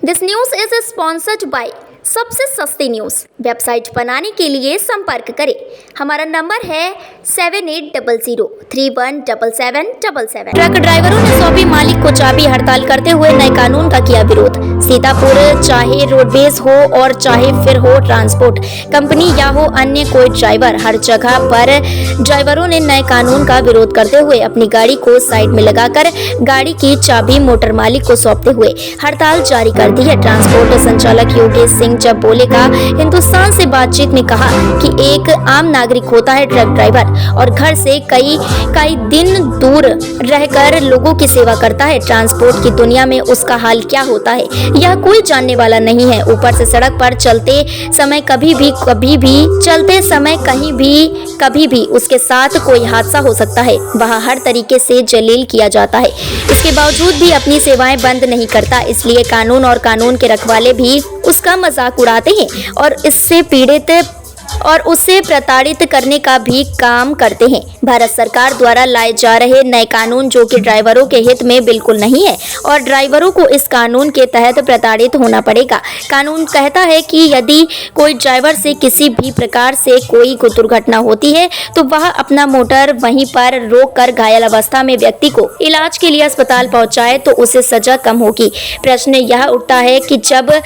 This news is sponsored by सबसे सस्ती news. Website बनाने के लिए संपर्क करें। हमारा नंबर है 7800317777। ट्रक ड्राइवरों ने सौंपी मालिक को चाबी। हड़ताल करते हुए नए कानून का किया विरोध। सीतापुर चाहे रोडवेज हो और चाहे फिर हो ट्रांसपोर्ट कंपनी या हो अन्य कोई ड्राइवर, हर जगह पर ड्राइवरों ने नए कानून का विरोध करते हुए अपनी गाड़ी को साइड में लगाकर गाड़ी की चाबी मोटर मालिक को सौंपते हुए हड़ताल जारी कर दी है। ट्रांसपोर्ट संचालक योगेश सिंह जब बोलेगा हिंदुस्तान से बातचीत में कहा कि एक आम नागरिक होता है ट्रक ड्राइवर और घर से कई दिन दूर रहकर लोगों की सेवा करता है। ट्रांसपोर्ट की दुनिया में उसका हाल क्या होता है यह कोई जानने वाला नहीं है। ऊपर से सड़क पर चलते समय कभी भी उसके साथ कोई हादसा हो सकता है। वह हर तरीके से जलील किया जाता है। इसके बावजूद भी अपनी सेवाएं बंद नहीं करता। इसलिए कानून और कानून के रखवाले भी उसका मजाक उड़ाते हैं और उससे प्रताड़ित करने का भी काम करते हैं। भारत सरकार द्वारा लाए जा रहे नए कानून जो कि ड्राइवरों के हित में बिल्कुल नहीं है और ड्राइवरों को इस कानून के तहत प्रताड़ित होना पड़ेगा। कानून कहता है कि यदि कोई ड्राइवर से किसी भी प्रकार से कोई दुर्घटना होती है तो वह अपना मोटर वहीं पर रोककर घायल अवस्था में व्यक्ति को इलाज के लिए अस्पताल पहुंचाए तो उसे सजा कम होगी। प्रश्न यह उठता है कि जब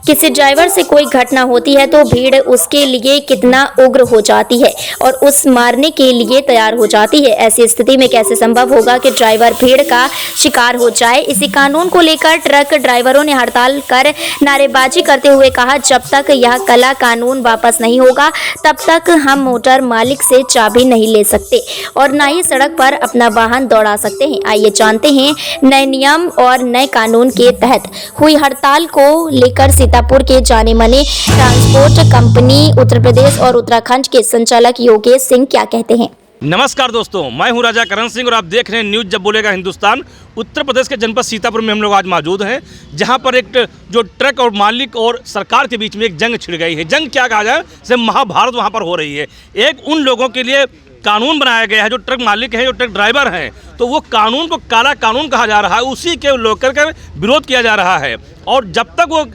किसी ड्राइवर से कोई घटना होती है तो भीड़ उसके लिए कितना उग्र हो जाती है और उस मारने के लिए तैयार हो जाती है। ऐसी स्थिति में कैसे संभव होगा कि ड्राइवर भीड़ का शिकार हो जाए। इसी कानून को लेकर ट्रक ड्राइवरों ने हड़ताल कर नारेबाजी करते हुए कहा, जब तक यह काला कानून वापस नहीं होगा तब तक हम मोटर मालिक से चाबी नहीं ले सकते और न ही सड़क पर अपना वाहन दौड़ा सकते हैं। आइए जानते हैं नए नियम और नए कानून के तहत हुई हड़ताल को लेकर सीतापुर के जाने माने ट्रांसपोर्ट कंपनी उत्तर प्रदेश और उत्तराखंड के संचालक योगेश सिंह क्या कहते हैं। नमस्कार दोस्तों, मैं हूं राजा करण सिंह और आप देख रहे हैं न्यूज़ जब बोलेगा हिंदुस्तान। उत्तर प्रदेश के जनपद सीतापुर में हम लोग आज मौजूद हैं, जहां पर एक जो ट्रक और मालिक और सरकार के बीच में एक जंग छिड़ गई है। जंग क्या कहा जाए, जैसे महाभारत वहां पर हो रही है। एक उन लोगों के लिए कानून बनाया गया है जो ट्रक मालिक हैं, जो ट्रक ड्राइवर हैं, तो वो कानून को काला कानून कहा जा रहा है, उसी के लेकर विरोध किया जा रहा है। और जब तक वो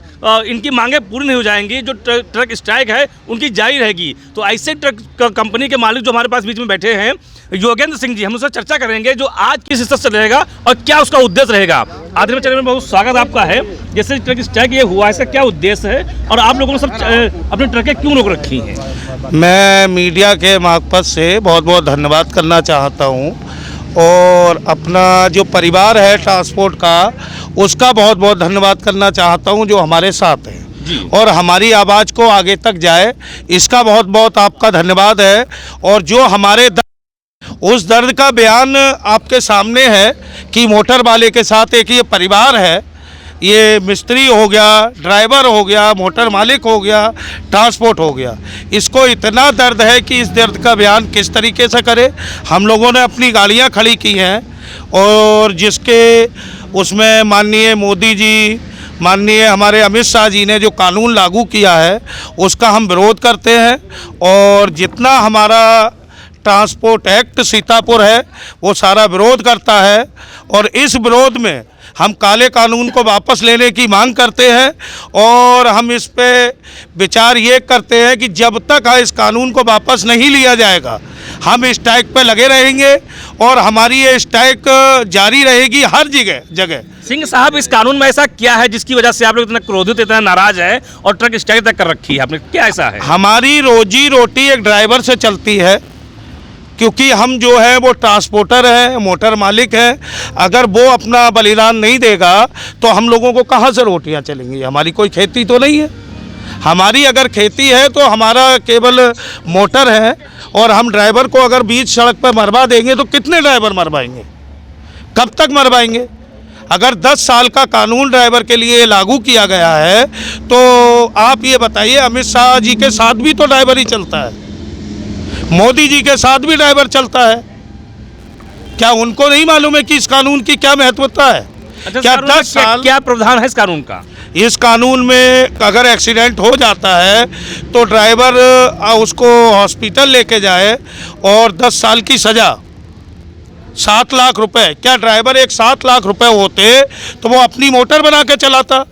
इनकी मांगें पूरी नहीं हो जाएंगी, जो ट्रक स्ट्राइक है उनकी जारी रहेगी। तो ऐसे ट्रक कंपनी के मालिक जो हमारे पास बीच में बैठे हैं, योगेंद्र सिंह जी, हम उससे चर्चा करेंगे जो आज किस स्तर से रहेगा और क्या उसका उद्देश्य रहेगा। आदरणीय चैनल में बहुत स्वागत आपका है। जैसे ट्रक स्ट्राइक ये हुआ, इसका क्या उद्देश्य है और आप लोगों ने सब अपने ट्रकें क्यों रोक रखी हैं? मैं मीडिया के मार्फत से बहुत बहुत धन्यवाद करना चाहता हूँ और अपना जो परिवार है ट्रांसपोर्ट का, उसका बहुत बहुत धन्यवाद करना चाहता हूँ जो हमारे साथ है और हमारी आवाज़ को आगे तक जाए, इसका बहुत बहुत आपका धन्यवाद है। और जो हमारे उस दर्द का बयान आपके सामने है कि मोटर वाले के साथ एक ये परिवार है, ये मिस्त्री हो गया, ड्राइवर हो गया, मोटर मालिक हो गया, ट्रांसपोर्ट हो गया। इसको इतना दर्द है कि इस दर्द का बयान किस तरीके से करे। हम लोगों ने अपनी गाड़ियां खड़ी की हैं और जिसके उसमें माननीय मोदी जी, माननीय हमारे अमित शाह जी ने जो कानून लागू किया है उसका हम विरोध करते हैं। और जितना हमारा ट्रांसपोर्ट एक्ट सीतापुर है वो सारा विरोध करता है और इस विरोध में हम काले कानून को वापस लेने की मांग करते हैं। और हम इस पे विचार ये करते हैं कि जब तक इस कानून को वापस नहीं लिया जाएगा हम स्ट्राइक पे लगे रहेंगे और हमारी ये स्ट्राइक जारी रहेगी हर जगह। सिंह साहब, इस कानून में ऐसा क्या है जिसकी वजह से आप लोग इतना क्रोधित, इतना नाराज है और ट्रक स्ट्राइक तक कर रखी है आपने? क्या ऐसा है? हमारी रोजी रोटी एक ड्राइवर से चलती है, क्योंकि हम जो है वो ट्रांसपोर्टर हैं, मोटर मालिक हैं। अगर वो अपना बलिदान नहीं देगा तो हम लोगों को कहाँ से रोटियां चलेंगी? हमारी कोई खेती तो नहीं है। हमारी अगर खेती है तो हमारा केवल मोटर है और हम ड्राइवर को अगर बीच सड़क पर मरवा देंगे तो कितने ड्राइवर मरवाएंगे? कब तक मरवाएंगे? अगर 10 साल का कानून ड्राइवर के लिए लागू किया गया है तो आप ये बताइए, अमित शाह जी के साथ भी तो ड्राइवर ही चलता है, मोदी जी के साथ भी ड्राइवर चलता है। क्या उनको नहीं मालूम है कि इस कानून की क्या महत्वता है? क्या 10 साल क्या प्रावधान है इस कानून का? इस कानून में अगर एक्सीडेंट हो जाता है तो ड्राइवर उसको हॉस्पिटल लेके जाए और 10 साल की सज़ा, 7 लाख रुपए। क्या ड्राइवर एक 7 लाख रुपए होते तो वो अपनी मोटर बना के चलाता?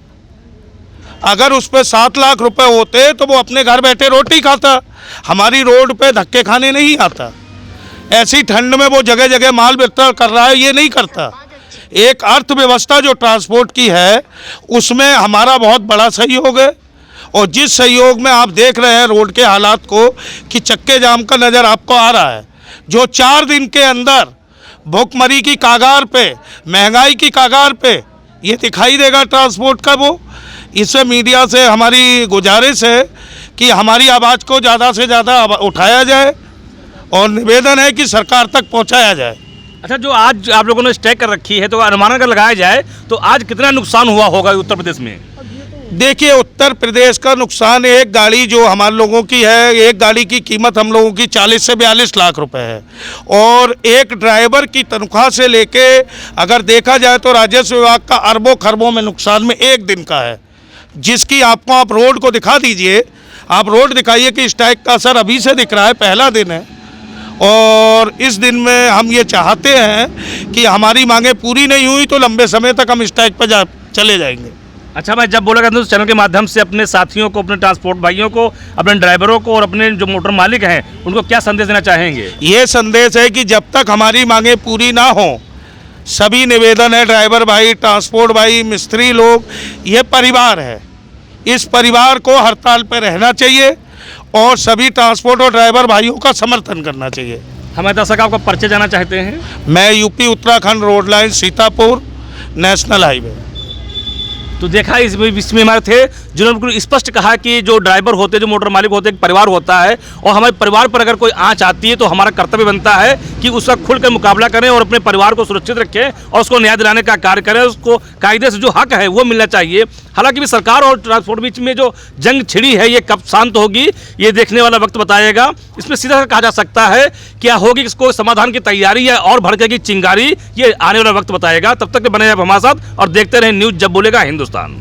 अगर उस पर 7 लाख रुपए होते तो वो अपने घर बैठे रोटी खाता, हमारी रोड पे धक्के खाने नहीं आता। ऐसी ठंड में वो जगह जगह माल वितरण कर रहा है, ये नहीं करता। एक अर्थव्यवस्था जो ट्रांसपोर्ट की है उसमें हमारा बहुत बड़ा सहयोग है। और जिस सहयोग में आप देख रहे हैं रोड के हालात को कि चक्के जाम का नज़र आपको आ रहा है, जो 4 दिन के अंदर भुखमरी की कागार पे, महंगाई की कागार पे ये दिखाई देगा ट्रांसपोर्ट का। वो इससे मीडिया से हमारी गुजारिश है कि हमारी आवाज़ को ज़्यादा से ज़्यादा उठाया जाए और निवेदन है कि सरकार तक पहुंचाया जाए। अच्छा, जो आज आप लोगों ने स्ट्राइक कर रखी है तो अनुमान अगर लगाया जाए तो आज कितना नुकसान हुआ होगा उत्तर प्रदेश में? देखिए, उत्तर प्रदेश का नुकसान, एक गाड़ी जो हमारे लोगों की है, एक गाड़ी की कीमत हम लोगों की 40 से 42 लाख रुपए है। और एक ड्राइवर की तनख्वाह से लेके अगर देखा जाए तो राजस्व विभाग का अरबों खरबों में नुकसान में एक दिन का है, जिसकी आपको आप रोड को दिखा दीजिए, आप रोड दिखाइए कि स्ट्राइक का असर अभी से दिख रहा है, पहला दिन है। और इस दिन में हम ये चाहते हैं कि हमारी मांगें पूरी नहीं हुई तो लंबे समय तक हम स्ट्राइक पर चले जाएंगे। अच्छा, मैं जब बोला करता हूँ चैनल के माध्यम से अपने साथियों को, अपने ट्रांसपोर्ट भाइयों को, अपने ड्राइवरों को और अपने जो मोटर मालिक हैं उनको क्या संदेश देना चाहेंगे? ये संदेश है कि जब तक हमारी मांगें पूरी ना हो, सभी निवेदन है, ड्राइवर भाई, ट्रांसपोर्ट भाई, मिस्त्री लोग, ये परिवार है, इस परिवार को हड़ताल पर रहना चाहिए और सभी ट्रांसपोर्ट और ड्राइवर भाइयों का समर्थन करना चाहिए। हमें दर्शक आपका परिचय जाना चाहते हैं। मैं UP Uttarakhand road line Sitapur national highway. तो देखा इस बीच में हमारे थे जिन्होंने बिल्कुल स्पष्ट कहा कि जो ड्राइवर होते हैं, जो मोटर मालिक होते हैं, एक परिवार होता है और हमारे परिवार पर अगर कोई आंच आती है तो हमारा कर्तव्य बनता है कि उसका खुलकर मुकाबला करें और अपने परिवार को सुरक्षित रखें और उसको न्याय दिलाने का कार्य करें। उसको कायदे से जो हक है वो मिलना चाहिए। हालांकि भी सरकार और ट्रांसपोर्ट बीच में जो जंग छिड़ी है ये कब शांत होगी ये देखने वाला वक्त बताएगा। इसमें सीधा कहा जा सकता है क्या होगी, इसको समाधान की तैयारी है और भड़केगी चिंगारी, ये आने वाला वक्त बताएगा। तब तक बने आप हमारे साथ और देखते रहें न्यूज़ जब बोलेगा हिंदुस्तान।